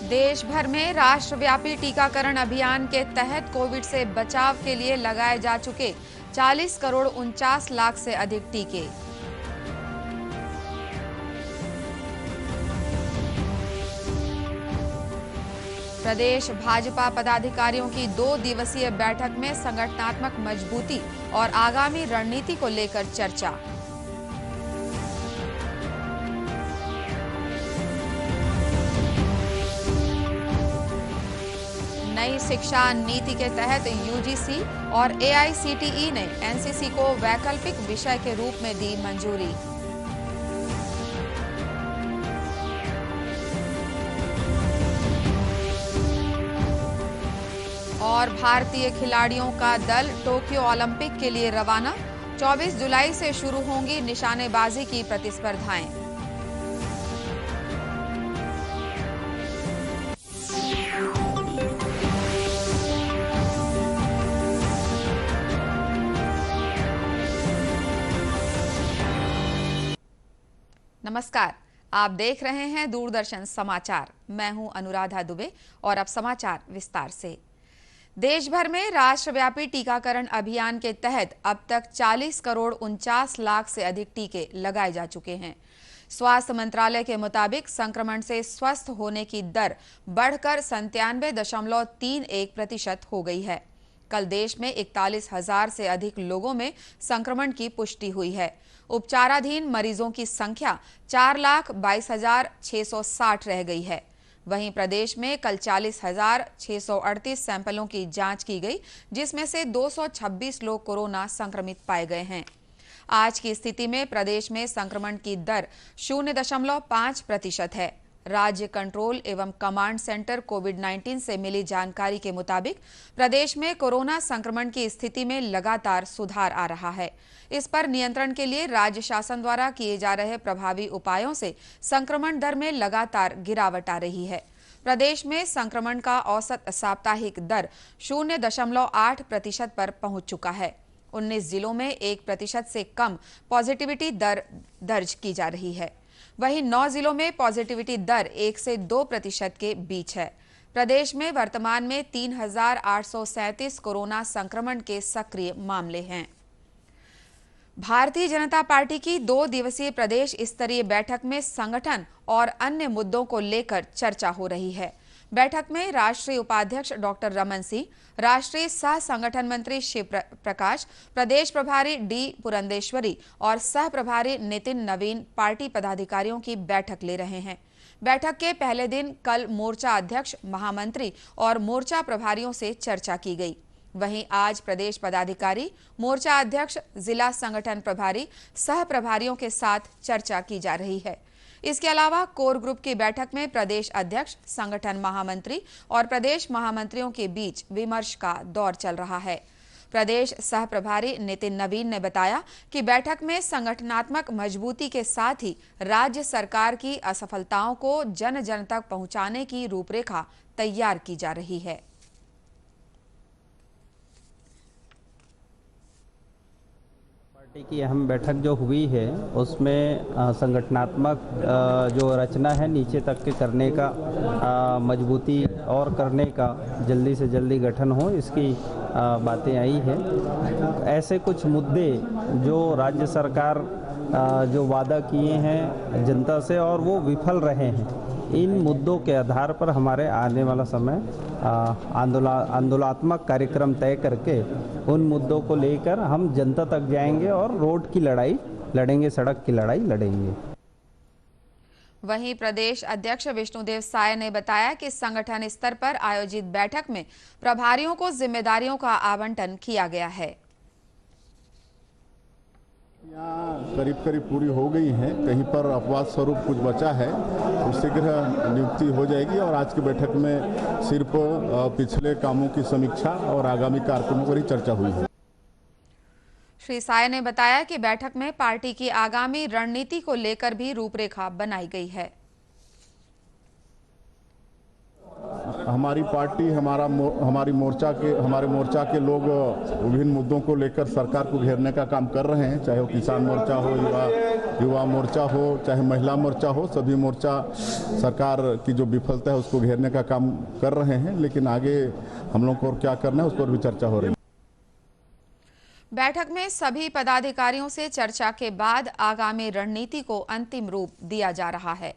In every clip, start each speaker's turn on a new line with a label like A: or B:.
A: देश भर में राष्ट्रव्यापी टीकाकरण अभियान के तहत कोविड से बचाव के लिए लगाए जा चुके 40 करोड़ 49 लाख से अधिक टीके। प्रदेश भाजपा पदाधिकारियों की 2 दिवसीय बैठक में संगठनात्मक मजबूती और आगामी रणनीति को लेकर चर्चा। नई शिक्षा नीति के तहत यूजीसी और एआईसीटीई ने एनसीसी को वैकल्पिक विषय के रूप में दी मंजूरी। और भारतीय खिलाड़ियों का दल टोक्यो ओलंपिक के लिए रवाना। 24 जुलाई से शुरू होंगी निशानेबाजी की प्रतिस्पर्धाएं। नमस्कार, आप देख रहे हैं दूरदर्शन समाचार। मैं हूं अनुराधा दुबे और अब समाचार विस्तार से। देश भर में राष्ट्रव्यापी टीकाकरण अभियान के तहत अब तक 40 करोड़ 49 लाख से अधिक टीके लगाए जा चुके हैं। स्वास्थ्य मंत्रालय के मुताबिक संक्रमण से स्वस्थ होने की दर बढ़कर 97.31% हो गई है। कल देश में 41,000 से अधिक लोगों में संक्रमण की पुष्टि हुई है। उपचाराधीन मरीजों की संख्या 4,22,660 रह गई है। वहीं प्रदेश में कल 40,638 सैंपलों की जांच की गई, जिसमें से 226 लोग कोरोना संक्रमित पाए गए हैं। आज की स्थिति में प्रदेश में संक्रमण की दर 0.5% है। राज्य कंट्रोल एवं कमांड सेंटर कोविड-19 से मिली जानकारी के मुताबिक प्रदेश में कोरोना संक्रमण की स्थिति में लगातार सुधार आ रहा है। इस पर नियंत्रण के लिए राज्य शासन द्वारा किए जा रहे प्रभावी उपायों से संक्रमण दर में लगातार गिरावट आ रही है। प्रदेश में संक्रमण का औसत साप्ताहिक दर 0.8% पर पहुंच चुका है। 19 जिलों में 1% से कम पॉजिटिविटी दर दर्ज की जा रही है। वहीं 9 जिलों में पॉजिटिविटी दर 1 से 2% के बीच है। प्रदेश में वर्तमान में 3,837 कोरोना संक्रमण के सक्रिय मामले हैं। भारतीय जनता पार्टी की 2 दिवसीय प्रदेश स्तरीय बैठक में संगठन और अन्य मुद्दों को लेकर चर्चा हो रही है। बैठक में राष्ट्रीय उपाध्यक्ष डॉक्टर रमन सिंह, राष्ट्रीय सह संगठन मंत्री शिव प्रकाश, प्रदेश प्रभारी डी पुरंदेश्वरी और सह प्रभारी नितिन नवीन पार्टी पदाधिकारियों की बैठक ले रहे हैं। बैठक के पहले दिन कल मोर्चा अध्यक्ष, महामंत्री और मोर्चा प्रभारियों से चर्चा की गई। वहीं आज प्रदेश पदाधिकारी, मोर्चा अध्यक्ष, जिला संगठन प्रभारी, सह प्रभारियों के साथ चर्चा की जा रही है। इसके अलावा कोर ग्रुप की बैठक में प्रदेश अध्यक्ष, संगठन महामंत्री और प्रदेश महामंत्रियों के बीच विमर्श का दौर चल रहा है। प्रदेश सह प्रभारी नितिन नवीन ने बताया कि बैठक में संगठनात्मक मजबूती के साथ ही राज्य सरकार की असफलताओं को जन जन तक पहुंचाने की रूपरेखा तैयार की जा रही है।
B: पार्टी की अहम बैठक जो हुई है उसमें संगठनात्मक जो रचना है नीचे तक के करने का, मजबूती और करने का, जल्दी से जल्दी गठन हो, इसकी बातें आई है। ऐसे कुछ मुद्दे जो राज्य सरकार जो वादा किए हैं जनता से और वो विफल रहे हैं, इन मुद्दों के आधार पर हमारे आने वाला समय आंदोलनात्मक कार्यक्रम तय करके उन मुद्दों को लेकर हम जनता तक जाएंगे और रोड की लड़ाई लड़ेंगे, सड़क की लड़ाई लड़ेंगे।
A: वहीं प्रदेश अध्यक्ष विष्णुदेव साय ने बताया कि संगठन स्तर पर आयोजित बैठक में प्रभारियों को जिम्मेदारियों का आवंटन किया गया है।
C: यहाँ करीब पूरी हो गई है, कहीं पर अपवाद स्वरूप कुछ बचा है तो शीघ्र नियुक्ति हो जाएगी और आज की बैठक में सिर्फ पिछले कामों की समीक्षा और आगामी कार्यक्रमों पर ही चर्चा हुई है।
A: श्री साय ने बताया कि बैठक में पार्टी की आगामी रणनीति को लेकर भी रूपरेखा बनाई गई है।
C: हमारी पार्टी, हमारे मोर्चा के लोग विभिन्न मुद्दों को लेकर सरकार को घेरने का काम कर रहे हैं, चाहे वो किसान मोर्चा हो, युवा युवा मोर्चा हो चाहे महिला मोर्चा हो, सभी मोर्चा सरकार की जो विफलता है उसको घेरने का काम कर रहे हैं, लेकिन आगे हम लोग को क्या करना है उस पर भी चर्चा हो रही है।
A: बैठक में सभी पदाधिकारियों से चर्चा के बाद आगामी रणनीति को अंतिम रूप दिया जा रहा है।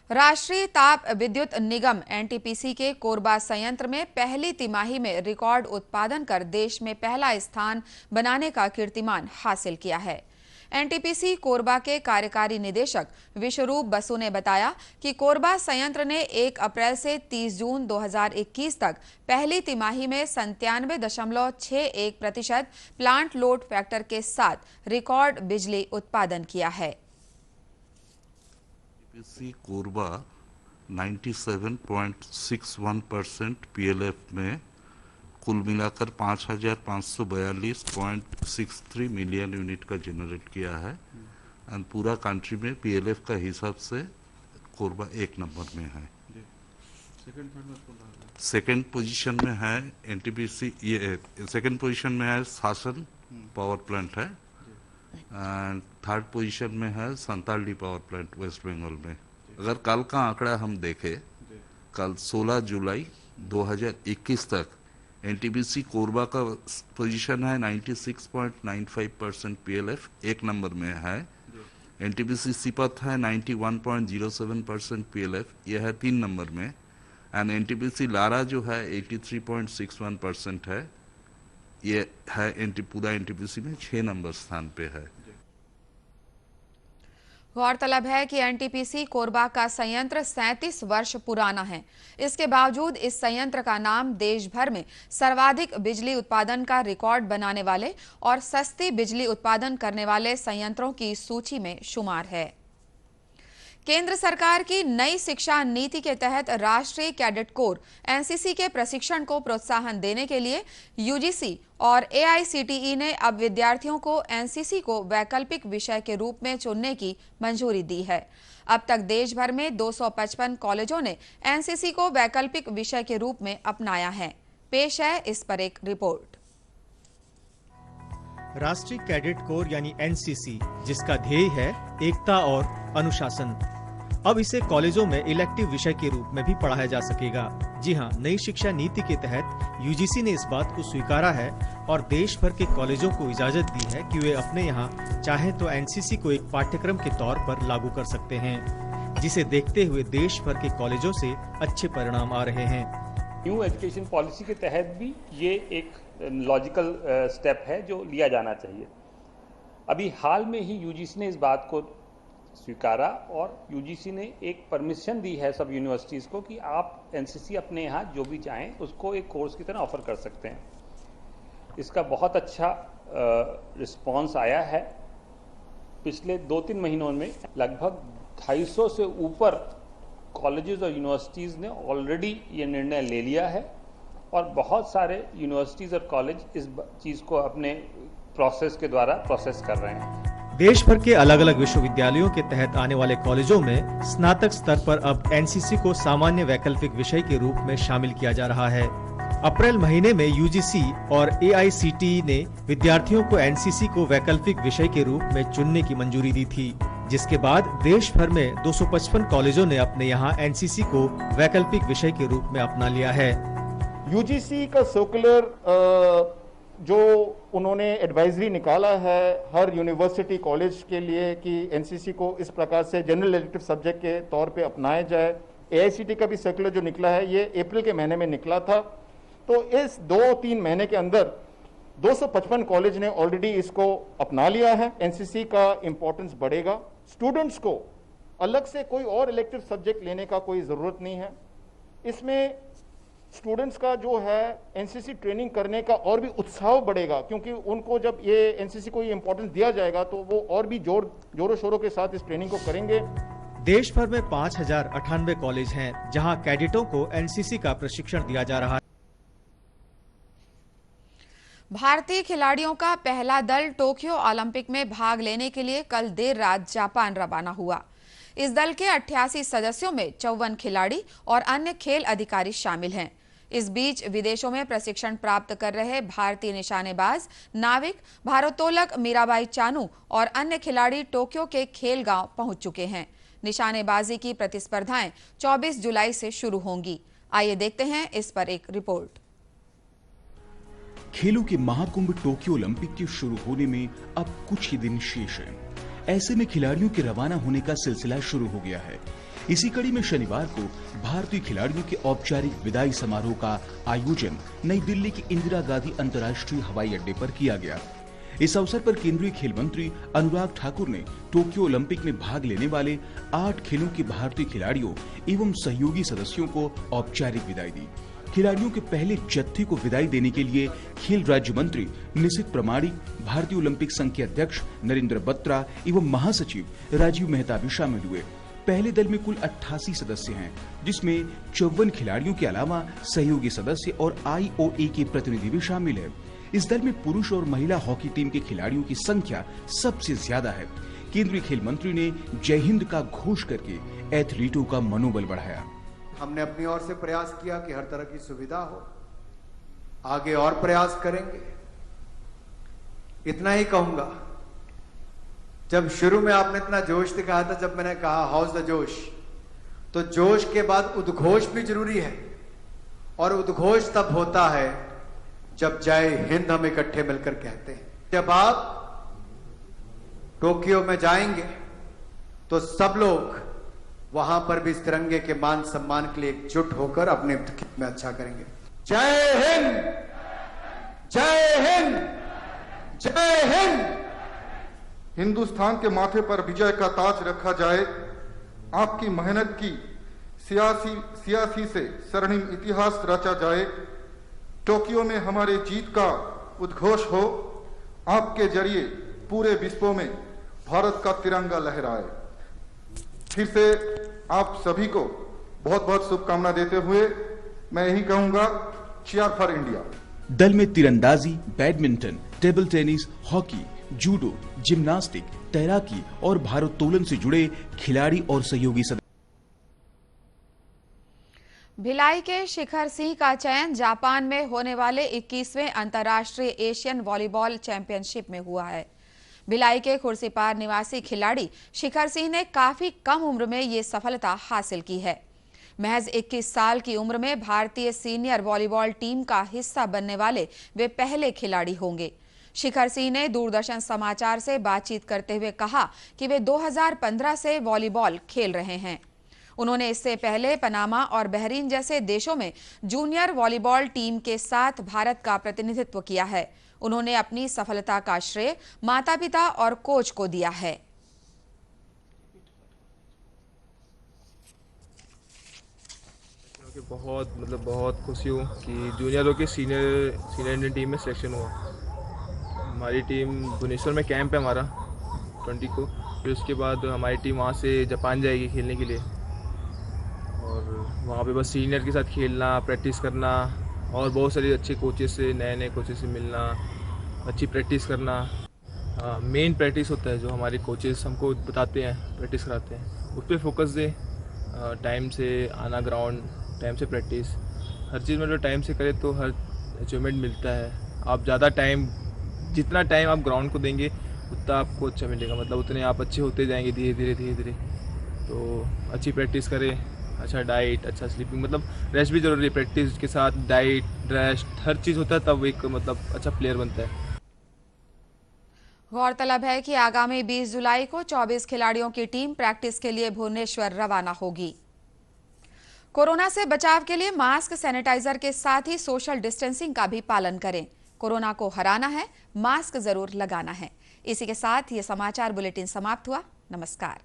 A: राष्ट्रीय ताप विद्युत निगम एनटीपीसी के कोरबा संयंत्र में पहली तिमाही में रिकॉर्ड उत्पादन कर देश में पहला स्थान बनाने का कीर्तिमान हासिल किया है। एनटीपीसी कोरबा के कार्यकारी निदेशक विश्वरूप बसु ने बताया कि कोरबा संयंत्र ने 1 अप्रैल से 30 जून 2021 तक पहली तिमाही में 97.61% प्लांट लोड फैक्टर के साथ रिकॉर्ड बिजली उत्पादन किया है।
D: एनटीपीसी कोरबा 97.61% पीएलएफ में कुल मिलाकर 5,542.63 मिलियन यूनिट का जनरेट किया है एंड पूरा कंट्री में पीएलएफ का हिसाब से कोरबा 1 नंबर में है। सेकंड पोजीशन में है एनटीपीसी, ये सेकंड पोजीशन में है शासन पावर प्लांट है एंड थर्ड पोजीशन में है संताली पावर प्लांट वेस्ट बंगाल में। अगर कल का आंकड़ा हम देखें, कल 16 जुलाई 2021 तक एनटीपीसी कोरबा का पोजीशन है 96.95% पीएलएफ 1 नंबर में है। एनटीपीसी सीपत है 91.07% पीएलएफ, यह है 3 नंबर में एंड एनटीपीसी लारा जो है 83.61% है, ये है पूरा एनटीपीसी में 6 नंबर स्थान पे है।
A: गौरतलब है कि एनटीपीसी कोरबा का संयंत्र 37 वर्ष पुराना है। इसके बावजूद इस संयंत्र का नाम देश भर में सर्वाधिक बिजली उत्पादन का रिकॉर्ड बनाने वाले और सस्ती बिजली उत्पादन करने वाले संयंत्रों की सूची में शुमार है। केंद्र सरकार की नई शिक्षा नीति के तहत राष्ट्रीय कैडेट कोर एनसीसी के प्रशिक्षण को प्रोत्साहन देने के लिए यूजीसी और एआईसीटीई ने अब विद्यार्थियों को एनसीसी को वैकल्पिक विषय के रूप में चुनने की मंजूरी दी है। अब तक देश भर में 255 कॉलेजों ने एनसीसी को वैकल्पिक विषय के रूप में अपनाया है। पेश है इस पर एक रिपोर्ट।
E: राष्ट्रीय कैडेट कोर यानी एनसीसी, जिसका ध्येय है एकता और अनुशासन, अब इसे कॉलेजों में इलेक्टिव विषय के रूप में भी पढ़ाया जा सकेगा। जी हां, नई शिक्षा नीति के तहत यूजीसी ने इस बात को स्वीकारा है और देश भर के कॉलेजों को इजाजत दी है कि वे अपने यहां चाहे तो एनसीसी को एक पाठ्यक्रम के तौर पर लागू कर सकते हैं, जिसे देखते हुए देश भर के कॉलेजों से अच्छे परिणाम आ रहे हैं।
F: न्यू एजुकेशन पॉलिसी के तहत भी ये एक लॉजिकल स्टेप है जो लिया जाना चाहिए। अभी हाल में ही यूजीसी ने इस बात को स्वीकारा और यूजीसी ने एक परमिशन दी है सब यूनिवर्सिटीज़ को कि आप एनसीसी अपने यहाँ जो भी चाहें उसको एक कोर्स की तरह ऑफर कर सकते हैं। इसका बहुत अच्छा रिस्पांस आया है। पिछले 2-3 महीनों में लगभग 250 से ऊपर कॉलेजेस और यूनिवर्सिटीज़ ने ऑलरेडी ये निर्णय ले लिया है और बहुत सारे यूनिवर्सिटीज़ और कॉलेज इस चीज़ को अपने प्रोसेस के द्वारा प्रोसेस कर रहे हैं।
E: देश भर के अलग अलग विश्वविद्यालयों के तहत आने वाले कॉलेजों में स्नातक स्तर पर अब एनसीसी को सामान्य वैकल्पिक विषय के रूप में शामिल किया जा रहा है। अप्रैल महीने में यूजीसी और एआईसीटीई ने विद्यार्थियों को एनसीसी को वैकल्पिक विषय के रूप में चुनने की मंजूरी दी थी, जिसके बाद देश भर में 255 कॉलेजों ने अपने यहाँ एनसीसी को वैकल्पिक विषय के रूप में अपना लिया है।
G: यूजीसी का सर्कुलर जो उन्होंने एडवाइजरी निकाला है हर यूनिवर्सिटी कॉलेज के लिए कि एनसीसी को इस प्रकार से जनरल इलेक्टिव सब्जेक्ट के तौर पे अपनाया जाए। एआईसीटी का भी सर्कुलर जो निकला है ये अप्रैल के महीने में निकला था। तो इस 2-3 महीने के अंदर 255 कॉलेज ने ऑलरेडी इसको अपना लिया है। एनसीसी का इम्पोर्टेंस बढ़ेगा। स्टूडेंट्स को अलग से कोई और इलेक्टिव सब्जेक्ट लेने का कोई ज़रूरत नहीं है। इसमें स्टूडेंट्स का जो है एनसीसी ट्रेनिंग करने का और भी उत्साह बढ़ेगा, क्योंकि उनको जब ये एनसीसी को ये इम्पोर्टेंस दिया जाएगा तो वो और भी जोरों शोरों के साथ इस ट्रेनिंग को करेंगे।
E: देश भर में 5098 कॉलेज हैं जहां कैडेटों को एनसीसी का प्रशिक्षण दिया जा रहा है।
A: भारतीय खिलाड़ियों का पहला दल टोक्यो ओलंपिक में भाग लेने के लिए कल देर रात जापान रवाना हुआ। इस दल के 88 सदस्यों में 54 खिलाड़ी और अन्य खेल अधिकारी शामिल हैं। इस बीच विदेशों में प्रशिक्षण प्राप्त कर रहे भारतीय निशानेबाज, नाविक, भारोत्तोलक मीराबाई चानू और अन्य खिलाड़ी टोक्यो के खेल गांव पहुंच चुके हैं। निशानेबाजी की प्रतिस्पर्धाएं 24 जुलाई से शुरू होंगी। आइए देखते हैं इस पर एक रिपोर्ट।
H: खेलों के महाकुंभ टोक्यो ओलंपिक के शुरू होने में अब कुछ ही दिन शेष हैं। ऐसे में खिलाड़ियों के रवाना होने का सिलसिला शुरू हो गया है। इसी कड़ी में शनिवार को भारतीय खिलाड़ियों के औपचारिक विदाई समारोह का आयोजन नई दिल्ली के इंदिरा गांधी अंतर्राष्ट्रीय हवाई अड्डे पर किया गया। इस अवसर पर केंद्रीय खेल मंत्री अनुराग ठाकुर ने टोक्यो ओलंपिक में भाग लेने वाले 8 खेलों के भारतीय खिलाड़ियों एवं सहयोगी सदस्यों को औपचारिक विदाई दी। खिलाड़ियों के पहले जत्थे को विदाई देने के लिए खेल राज्य मंत्री निशित प्रमाणिक, भारतीय ओलंपिक संघ के अध्यक्ष नरेंद्र बत्रा एवं महासचिव राजीव मेहता भी शामिल हुए। पहले दल में कुल 88 सदस्य हैं, जिसमें 54 खिलाड़ियों के अलावा सहयोगी सदस्य और IOA के प्रतिनिधि भी शामिल है। इस दल में पुरुष और महिला हॉकी टीम के खिलाड़ियों की संख्या सबसे ज्यादा है। केंद्रीय खेल मंत्री ने जय हिंद का घोष करके एथलीटों का मनोबल बढ़ाया।
I: हमने अपनी ओर से प्रयास किया कि हर तरह की सुविधा हो, आगे और प्रयास करेंगे। इतना ही कहूंगा, जब शुरू में आपने इतना जोश दिखाया था, जब मैंने कहा हाउस द जोश, तो जोश के बाद उद्घोष भी जरूरी है। और उद्घोष तब होता है जब जय हिंद हम इकट्ठे मिलकर कहते हैं। जब आप टोक्यो में जाएंगे तो सब लोग वहां पर भी इस तिरंगे के मान सम्मान के लिए एकजुट होकर अपने हित में अच्छा करेंगे। जय हिंद, जय हिंद, जय हिंद।
J: हिंदुस्तान के माथे पर विजय का ताज रखा जाए। आपकी मेहनत की सियासी से स्वर्णिम इतिहास रचा जाए। टोक्यो में हमारे जीत का उद्घोष हो। आपके जरिए पूरे विश्व में भारत का तिरंगा लहराए। फिर से आप सभी को बहुत बहुत शुभकामना देते हुए मैं यही कहूंगा, चीयर फॉर इंडिया।
H: दल में तीरंदाजी, badminton, table tennis, hockey, judo, gymnastic, तैराकी और भारोत्तोलन से जुड़े खिलाड़ी और सहयोगी सदस्य।
A: भिलाई के शिखर सिंह का चयन जापान में होने वाले 21वें अंतर्राष्ट्रीय एशियन वॉलीबॉल चैंपियनशिप में हुआ है। भिलाई के खुर्सीपार निवासी खिलाड़ी शिखर सिंह ने काफी कम उम्र में ये सफलता हासिल की है। महज 21 साल की उम्र में भारतीय सीनियर वॉलीबॉल टीम का हिस्सा बनने वाले वे पहले खिलाड़ी होंगे। शिखर सिंह ने दूरदर्शन समाचार से बातचीत करते हुए कहा कि वे 2015 से वॉलीबॉल खेल रहे हैं। उन्होंने इससे पहले पनामा और बहरीन जैसे देशों में जूनियर वॉलीबॉल टीम के साथ भारत का प्रतिनिधित्व किया है। उन्होंने अपनी सफलता का श्रेय माता-पिता और कोच को दिया है।
K: बहुत खुशी हूँ कि जूनियरों के सीनियर इंडियन टीम में सिलेक्शन हुआ। हमारी टीम भुवनेश्वर में कैंप है हमारा 20 को। फिर उसके बाद हमारी टीम वहाँ से जापान जाएगी खेलने के लिए। और वहाँ पे बस सीनियर के साथ खेलना, प्रैक्टिस करना और बहुत सारे अच्छे कोचेस से, नए कोचेस से मिलना, अच्छी प्रैक्टिस करना। मेन प्रैक्टिस होता है जो हमारे कोचेस हमको बताते हैं, प्रैक्टिस कराते हैं, उस पर फोकस दें। टाइम से आना ग्राउंड, टाइम से प्रैक्टिस, हर चीज़ में टाइम से करें तो हर अचीवमेंट मिलता है। आप ज़्यादा टाइम, जितना टाइम आप ग्राउंड को देंगे उतना आपको अच्छा मिलेगा। उतने आप अच्छे होते जाएंगे धीरे धीरे। तो अच्छी प्रैक्टिस करें, अच्छा डाइट, अच्छा स्लीपिंग, रेस्ट भी जरूरी है। प्रैक्टिस के साथ डाइट, रेस्ट, हर चीज़ होता है तब एक अच्छा प्लेयर बनता है।
A: गौरतलब है कि आगामी 20 जुलाई को 24 खिलाड़ियों की टीम प्रैक्टिस के लिए भुवनेश्वर रवाना होगी। कोरोना से बचाव के लिए मास्क, सैनिटाइजर के साथ ही सोशल डिस्टेंसिंग का भी पालन करें। कोरोना को हराना है, मास्क जरूर लगाना है। इसी के साथ ये समाचार बुलेटिन समाप्त हुआ। नमस्कार।